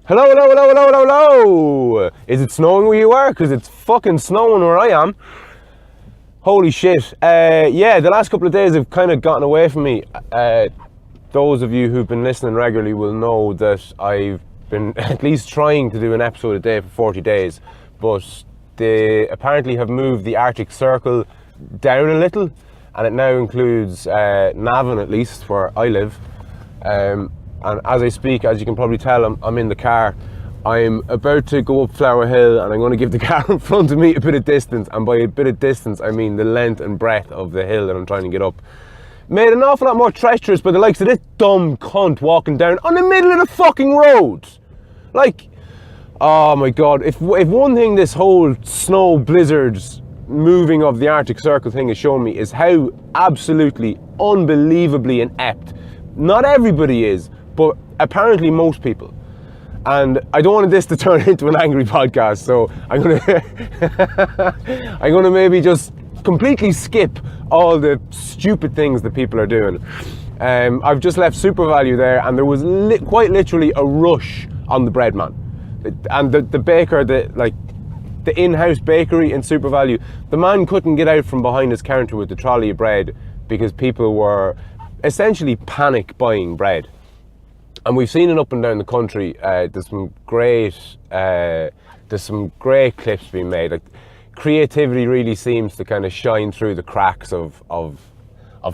Hello, hello, hello, hello, hello, hello! Is it snowing where you are? Because it's fucking snowing where I am. Holy shit. Yeah, the last couple of days have kind of gotten away from me. Those of you who've been listening regularly will know that I've been at least trying to do an episode a day for 40 days, but they apparently have moved the Arctic Circle down a little, and it now includes Navan, at least, where I live. And as I speak, as you can probably tell, I'm in the car. I'm about to go up Flower Hill, and I'm going to give the car in front of me a bit of distance, and by a bit of distance I mean the length and breadth of the hill that I'm trying to get up. Made an awful lot more treacherous by the likes of this dumb cunt walking down on the middle of the fucking road. Like, oh my god, if one thing this whole snow blizzards moving of the Arctic Circle thing has shown me is how absolutely unbelievably inept not everybody is, but apparently most people. And I don't want this to turn into an angry podcast, so I'm gonna maybe just completely skip all the stupid things that people are doing. I've just left Super Value there, and there was quite literally a rush on the bread man. And the baker, the in-house bakery in Super Value, the man couldn't get out from behind his counter with the trolley of bread because people were essentially panic buying bread. And we've seen it up and down the country. There's some great clips being made. Like, creativity really seems to kind of shine through the cracks of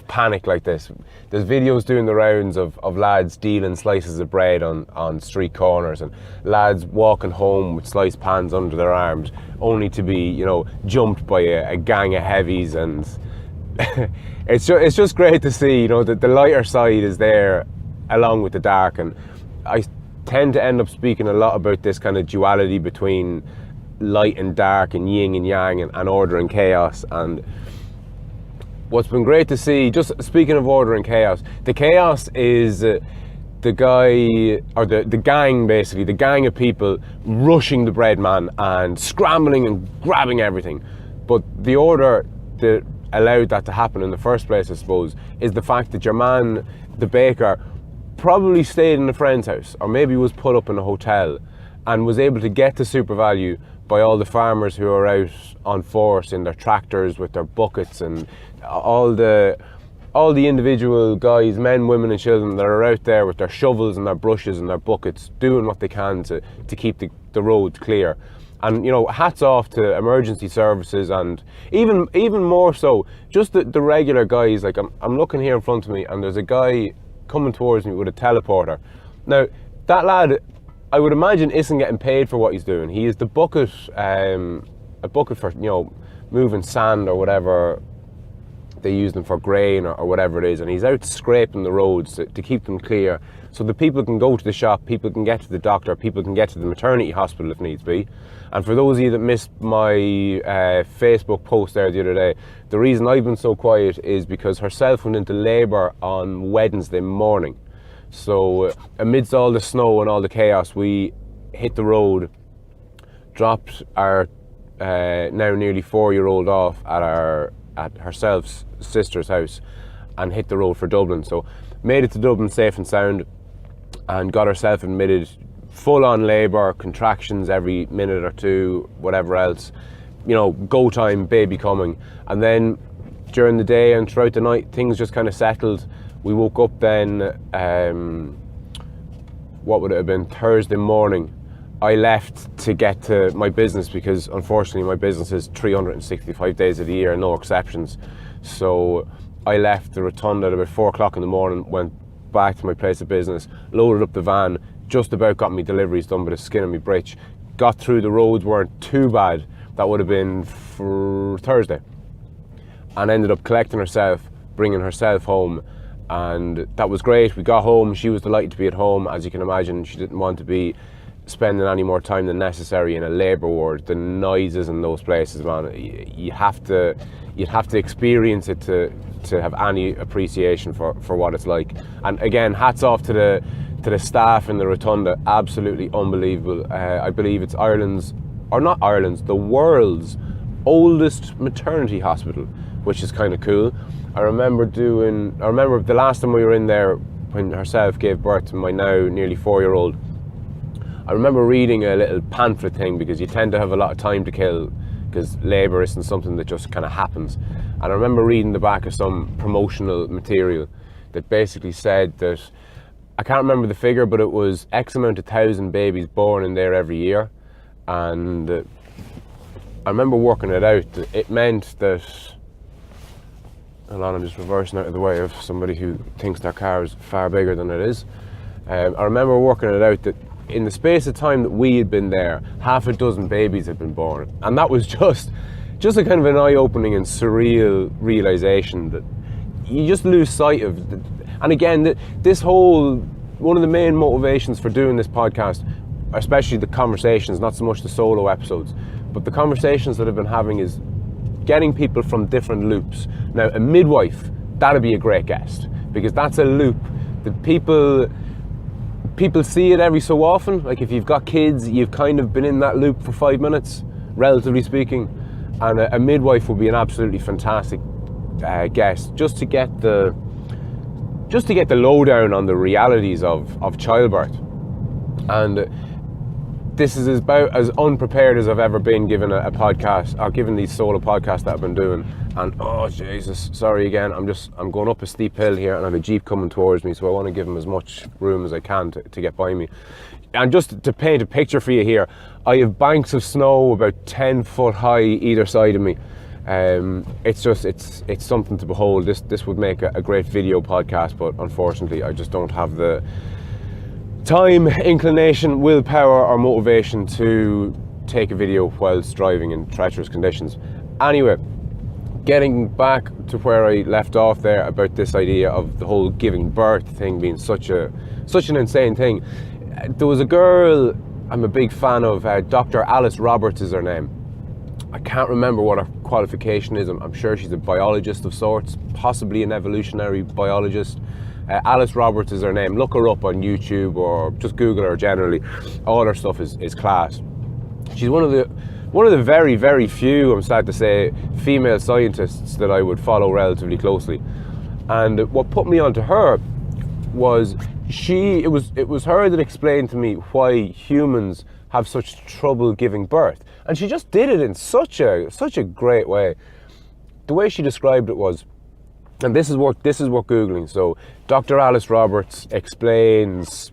panic like this. There's videos doing the rounds of lads dealing slices of bread on street corners, and lads walking home with sliced pans under their arms, only to be, jumped by a gang of heavies. And it's just great to see, that the lighter side is there along with the dark. And I tend to end up speaking a lot about this kind of duality between light and dark, and yin and yang, and order and chaos. And what's been great to see, just speaking of order and chaos, the chaos is the guy, or the gang basically, the gang of people rushing the bread man and scrambling and grabbing everything. But the order that allowed that to happen in the first place, I suppose, is the fact that your man, the baker, probably stayed in a friend's house, or maybe was put up in a hotel, and was able to get to Super Value by all the farmers who are out on force in their tractors with their buckets, and all the individual guys, men, women and children that are out there with their shovels and their brushes and their buckets, doing what they can to keep the roads clear. And hats off to emergency services, and even more so just the regular guys. Like, I'm looking here in front of me, and there's a guy coming towards me with a teleporter. Now, that lad, I would imagine, isn't getting paid for what he's doing. He is the bucket, a bucket for moving sand or whatever they use them for, grain or whatever it is, and he's out scraping the roads to keep them clear, so that people can go to the shop, people can get to the doctor, people can get to the maternity hospital if needs be. And for those of you that missed my Facebook post there the other day, the reason I've been so quiet is because herself went into labour on Wednesday morning. So amidst all the snow and all the chaos, we hit the road, dropped our now nearly 4-year-old off at herself's sister's house, and hit the road for Dublin. So made it to Dublin safe and sound, and got herself admitted, full on labour, contractions every minute or two, whatever else, go time, baby coming. And then during the day and throughout the night, things just kind of settled. We woke up then, what would it have been, Thursday morning. I left to get to my business, because unfortunately my business is 365 days of the year, no exceptions. So I left the rotunda at about 4 o'clock in the morning, went back to my place of business, loaded up the van, just about got me deliveries done by the skin of my britch. Got through, the roads weren't too bad. That would have been for Thursday. And ended up collecting herself, bringing herself home. And that was great. We got home, she was delighted to be at home. As you can imagine, she didn't want to be spending any more time than necessary in a labour ward. The noises in those places, man, you'd have to experience it to have any appreciation for what it's like. And again, hats off to the staff in the rotunda, absolutely unbelievable. I believe it's the world's oldest maternity hospital, which is kind of cool. I remember the last time we were in there, when herself gave birth to my now nearly 4-year-old, I remember reading a little pamphlet thing, because you tend to have a lot of time to kill because labour isn't something that just kind of happens. And I remember reading the back of some promotional material that basically said that, I can't remember the figure, but it was X amount of thousand babies born in there every year. And I remember working it out. It meant that, hold on, I'm just reversing out of the way of somebody who thinks their car is far bigger than it is. I remember working it out that in the space of time that we had been there, 6 babies had been born. And that was just a kind of an eye-opening and surreal realization that you just lose sight of. And again, this whole, one of the main motivations for doing this podcast, especially the conversations, not so much the solo episodes, but the conversations that I've been having, is getting people from different loops. Now, a midwife, that'd be a great guest, because that's a loop that people see it every so often. Like, if you've got kids, you've kind of been in that loop for 5 minutes, relatively speaking. And a midwife would be an absolutely fantastic guest, just to get the lowdown on the realities of childbirth. And this is about as unprepared as I've ever been given a podcast, or given these solo podcasts that I've been doing. And oh Jesus, sorry again, I'm going up a steep hill here, and I have a Jeep coming towards me, so I want to give him as much room as I can to get by me. And just to paint a picture for you here, I have banks of snow about 10 foot high either side of me. It's something to behold. This would make a great video podcast, but unfortunately I just don't have the time, inclination, willpower or motivation to take a video whilst driving in treacherous conditions. Anyway, getting back to where I left off there about this idea of the whole giving birth thing being such an insane thing. There was a girl I'm a big fan of, Dr. Alice Roberts is her name. I can't remember what her qualification is. I'm sure she's a biologist of sorts, possibly an evolutionary biologist. Alice Roberts is her name. Look her up on YouTube, or just Google her generally. All her stuff is class. She's one of the very, very few, I'm sad to say, female scientists that I would follow relatively closely. And what put me onto her was it was her that explained to me why humans have such trouble giving birth. And she just did it in such a great way. The way she described it was, and this is worth Googling, so Dr. Alice Roberts explains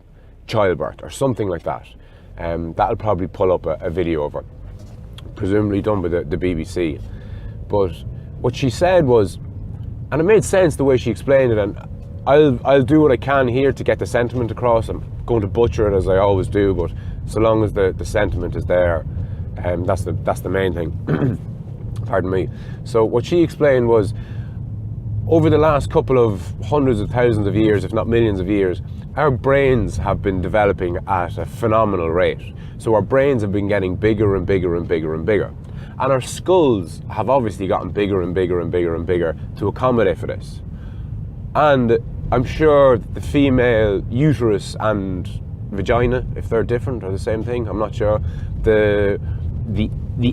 childbirth or something like that. That'll probably pull up a video of her, presumably done by the BBC. But what she said was, and it made sense the way she explained it, and I'll do what I can here to get the sentiment across. I'm going to butcher it as I always do, but so long as the sentiment is there, that's the main thing. Pardon me. So what she explained was, over the last couple of hundreds of thousands of years, if not millions of years, our brains have been developing at a phenomenal rate. So our brains have been getting bigger and bigger and bigger and bigger. And our skulls have obviously gotten bigger and bigger and bigger and bigger to accommodate for this. And I'm sure the female uterus and vagina, if they're different, are the same thing, I'm not sure. The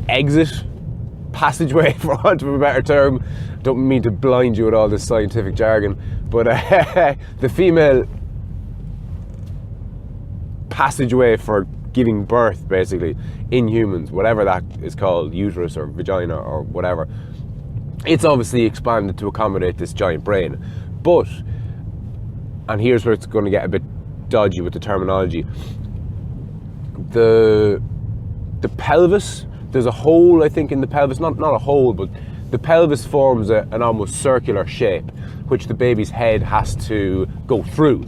exit passageway, for want of a better term, don't mean to blind you with all this scientific jargon, but the female passageway for giving birth, basically, in humans, whatever that is called, uterus or vagina or whatever, it's obviously expanded to accommodate this giant brain. But, and here's where it's going to get a bit dodgy with the terminology, the pelvis, there's a hole, I think, in the pelvis, not a hole, but the pelvis forms an almost circular shape, which the baby's head has to go through.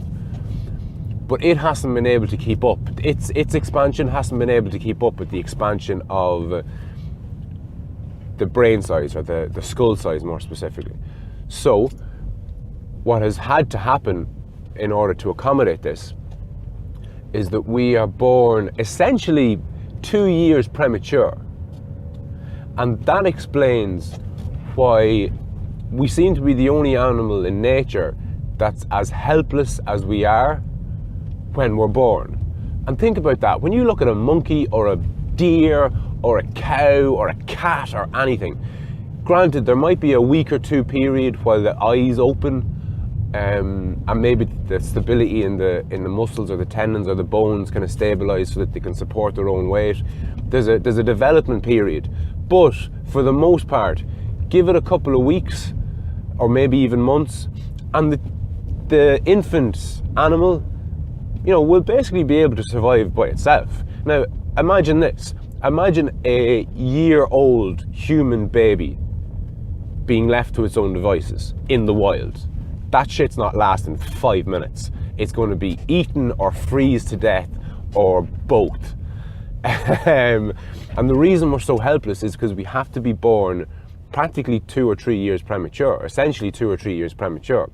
But it hasn't been able to keep up. Its expansion hasn't been able to keep up with the expansion of the brain size, or the skull size more specifically. So what has had to happen in order to accommodate this is that we are born essentially 2 years premature. And that explains why we seem to be the only animal in nature that's as helpless as we are when we're born. And think about that. When you look at a monkey or a deer or a cow or a cat or anything, granted there might be a week or two period while the eyes open and maybe the stability in the muscles or the tendons or the bones kind of stabilize so that they can support their own weight. There's a development period, but for the most part, give it a couple of weeks or maybe even months, and the infant animal, will basically be able to survive by itself. Now, imagine this. Imagine a year-old human baby being left to its own devices in the wild. That shit's not lasting 5 minutes. It's going to be eaten or freeze to death or both. And the reason we're so helpless is because we have to be born practically 2 or 3 years premature, essentially 2 or 3 years premature.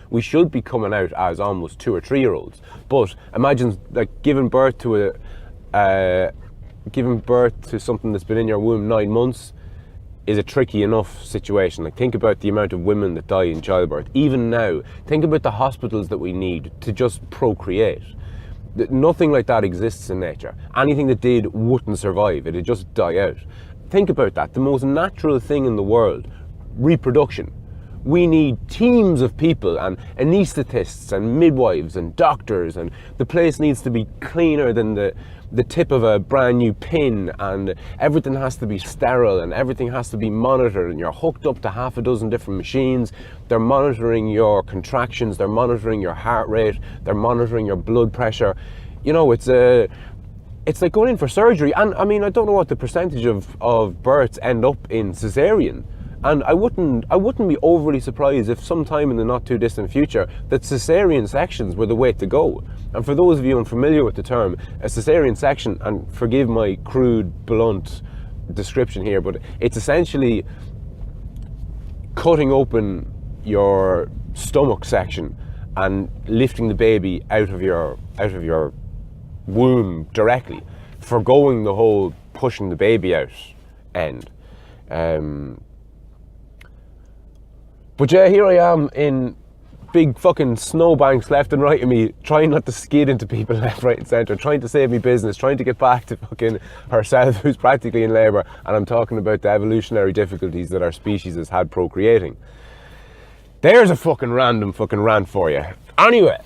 We should be coming out as almost 2 or 3 year olds. But imagine giving birth to something that's been in your womb 9 months is a tricky enough situation. Think about the amount of women that die in childbirth. Even now, think about the hospitals that we need to just procreate. Nothing like that exists in nature. Anything that did wouldn't survive. It'd just die out. Think about that. The most natural thing in the world, reproduction. We need teams of people and anaesthetists and midwives and doctors, and the place needs to be cleaner than the tip of a brand new pin, and everything has to be sterile and everything has to be monitored, and you're hooked up to half a dozen different machines. They're monitoring your contractions, they're monitoring your heart rate, they're monitoring your blood pressure. It's like going in for surgery. And I mean, I don't know what the percentage of births end up in cesarean. And I wouldn't be overly surprised if sometime in the not too distant future that cesarean sections were the way to go. And for those of you unfamiliar with the term, a cesarean section, and forgive my crude, blunt description here, but it's essentially cutting open your stomach section and lifting the baby out of your womb directly, forgoing the whole pushing the baby out end. But yeah, here I am in big fucking snowbanks left and right of me, trying not to skid into people left, right and centre, trying to save me business, trying to get back to fucking herself who's practically in labour, and I'm talking about the evolutionary difficulties that our species has had procreating. There's a fucking random fucking rant for you. Anyway,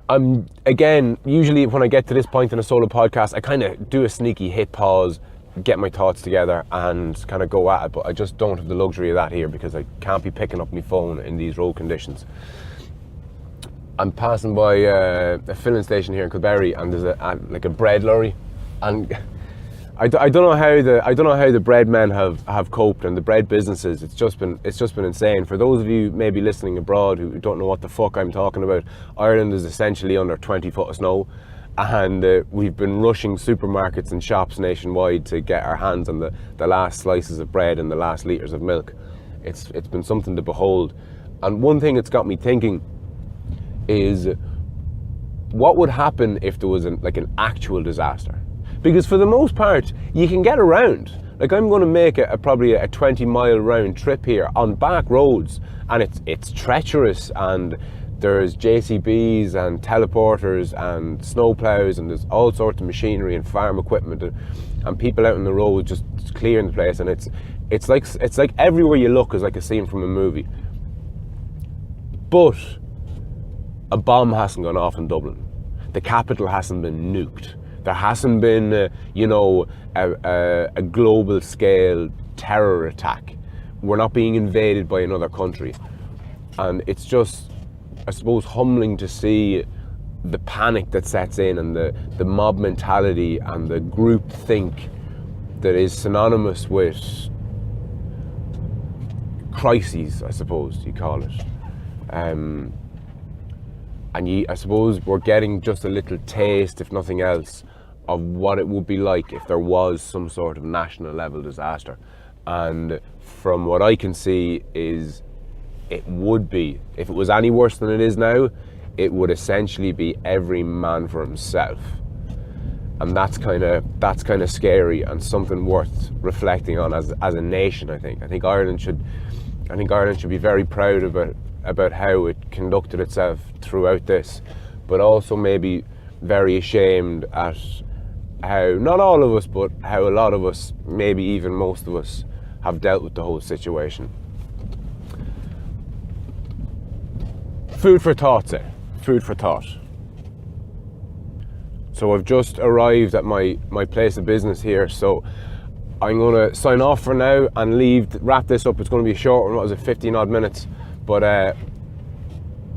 I'm, again, usually when I get to this point in a solo podcast, I kind of do a sneaky hit pause, get my thoughts together and kind of go at it, but I just don't have the luxury of that here because I can't be picking up my phone in these road conditions. I'm passing by a filling station here in Kilberry, and there's a bread lorry, and I don't know how the bread men have coped, and the bread businesses. It's just been insane. For those of you maybe listening abroad who don't know what the fuck I'm talking about, Ireland is essentially under 20 foot of snow. And we've been rushing supermarkets and shops nationwide to get our hands on the last slices of bread and the last litres of milk. It's been something to behold. And one thing that's got me thinking is, what would happen if there was an actual disaster? Because for the most part, you can get around. I'm going to make probably a 20-mile round trip here on back roads, and it's treacherous, and there's JCBs and teleporters and snowplows, and there's all sorts of machinery and farm equipment and people out on the road just clearing the place, and it's like everywhere you look is like a scene from a movie. But a bomb hasn't gone off in Dublin. The capital hasn't been nuked. There hasn't been a global scale terror attack. We're not being invaded by another country, and it's just, I suppose, humbling to see the panic that sets in, and the mob mentality and the group think that is synonymous with crises, I suppose you call it. And I suppose we're getting just a little taste, if nothing else, of what it would be like if there was some sort of national level disaster. And from what I can see is, it would be, if it was any worse than it is now, it would essentially be every man for himself. And that's kind of scary and something worth reflecting on as a nation. I think Ireland should be very proud about how it conducted itself throughout this, but also maybe very ashamed at how, not all of us, but how a lot of us, maybe even most of us, have dealt with the whole situation. food for thought, say. Food for thought. So I've just arrived at my place of business here, so I'm going to sign off for now and wrap this up. It's going to be a short one, what was it, 15 odd minutes. But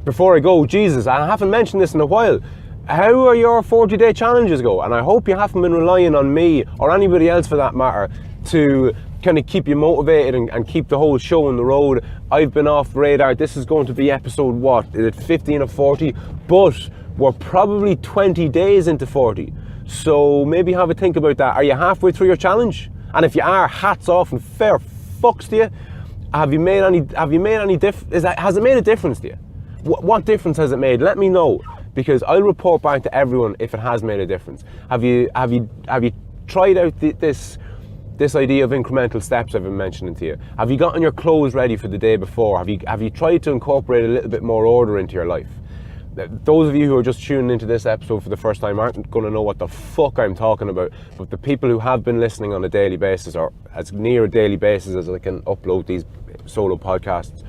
before I go, Jesus, I haven't mentioned this in a while. How are your 40-day challenges go? And I hope you haven't been relying on me, or anybody else for that matter, to kind of keep you motivated and keep the whole show on the road. I've been off radar. This is going to be episode, what, is it 15 or 40? But we're probably 20 days into 40. So maybe have a think about that. Are you halfway through your challenge? And if you are, hats off and fair fucks to you. Has it made a difference to you? What difference has it made? Let me know, because I'll report back to everyone if it has made a difference. Have you tried out this idea of incremental steps I've been mentioning to you? Have you gotten your clothes ready for the day before? Have you tried to incorporate a little bit more order into your life? Those of you who are just tuning into this episode for the first time aren't going to know what the fuck I'm talking about, but the people who have been listening on a daily basis, or as near a daily basis as I can upload these solo podcasts,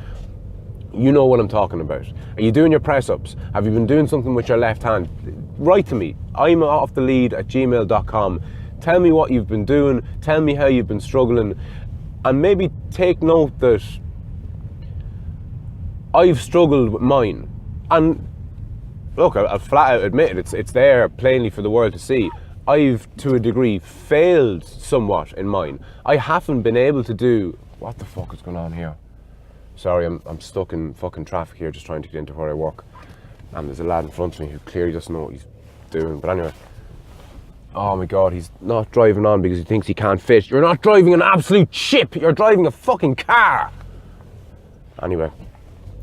you know what I'm talking about. Are you doing your press-ups? Have you been doing something with your left hand? Write to me, imoffthelead@gmail.com. Tell me what you've been doing, tell me how you've been struggling, and maybe take note that I've struggled with mine. And look, I'll flat out admit it, it's there plainly for the world to see. I've, to a degree, failed somewhat in mine. I haven't been able to do... What the fuck is going on here? Sorry, I'm stuck in fucking traffic here just trying to get into where I work. And there's a lad in front of me who clearly doesn't know what he's doing. But anyway, oh my God, he's not driving on because he thinks he can't fit. You're not driving an absolute ship, you're driving a fucking car. Anyway.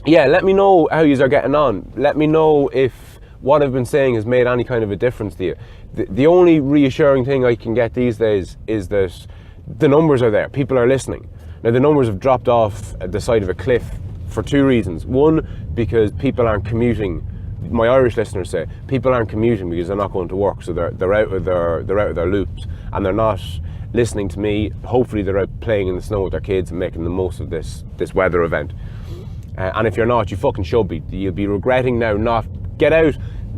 Yeah, let me know how you are getting on. Let me know if what I've been saying has made any kind of a difference to you. The only reassuring thing I can get these days is that the numbers are there. People are listening. Now, the numbers have dropped off at the side of a cliff for two reasons. One, because people aren't commuting. My Irish listeners say people aren't commuting because they're not going to work, so they're out of their loops, and they're not listening to me. Hopefully, they're out playing in the snow with their kids and making the most of this weather event. And if you're not, you fucking should be. You'll be regretting now not. Get out,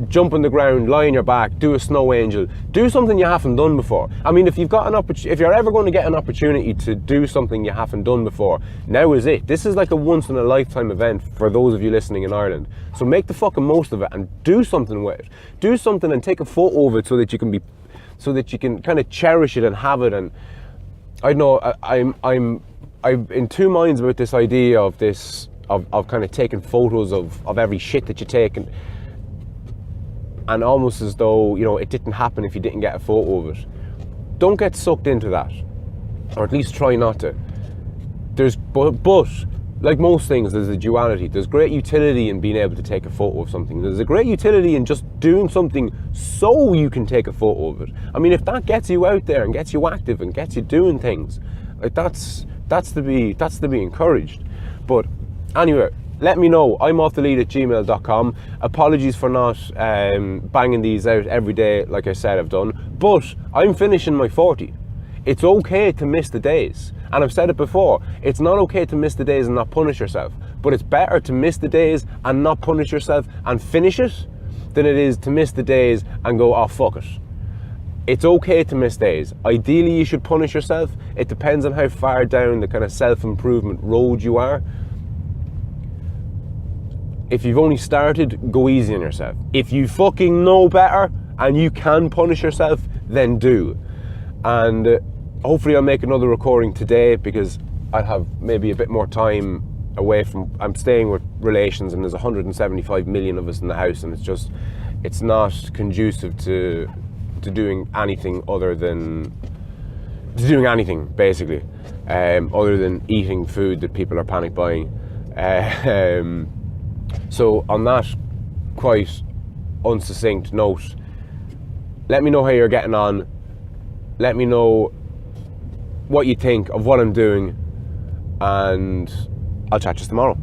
jump on the ground, lie on your back, do a snow angel, do something you haven't done before. I mean, if you're ever going to get an opportunity to do something you haven't done before, now is it. This is like a once in a lifetime event for those of you listening in Ireland. So make the fucking most of it and do something with it. Do something and take a photo of it so that you can kind of cherish it and have it. And I know I'm in two minds about this idea of this. Of kind of taking photos of every shit that you take, and almost as though, you know, it didn't happen if you didn't get a photo of it. Don't get sucked into that, or at least try not to. But like most things, there's a duality. There's great utility in being able to take a photo of something. There's a great utility in just doing something so you can take a photo of it. I mean, if that gets you out there and gets you active and gets you doing things, like that's to be encouraged. But anyway, let me know. imoffthelead@gmail.com. Apologies for not banging these out every day like I said I've done, but I'm finishing my 40. It's okay to miss the days. And I've said it before, it's not okay to miss the days and not punish yourself. But it's better to miss the days and not punish yourself and finish it than it is to miss the days and go, oh, fuck it. It's okay to miss days. Ideally, you should punish yourself. It depends on how far down the kind of self-improvement road you are. If you've only started, go easy on yourself. If you fucking know better and you can punish yourself, then do. And hopefully I'll make another recording today, because I'll have maybe a bit more time away from... I'm staying with relations and there's 175 million of us in the house, and it's not conducive to doing anything other than... doing anything, basically. Other than eating food that people are panic buying. So on that quite unsuccinct note, let me know how you're getting on. Let me know what you think of what I'm doing, and I'll chat to you tomorrow.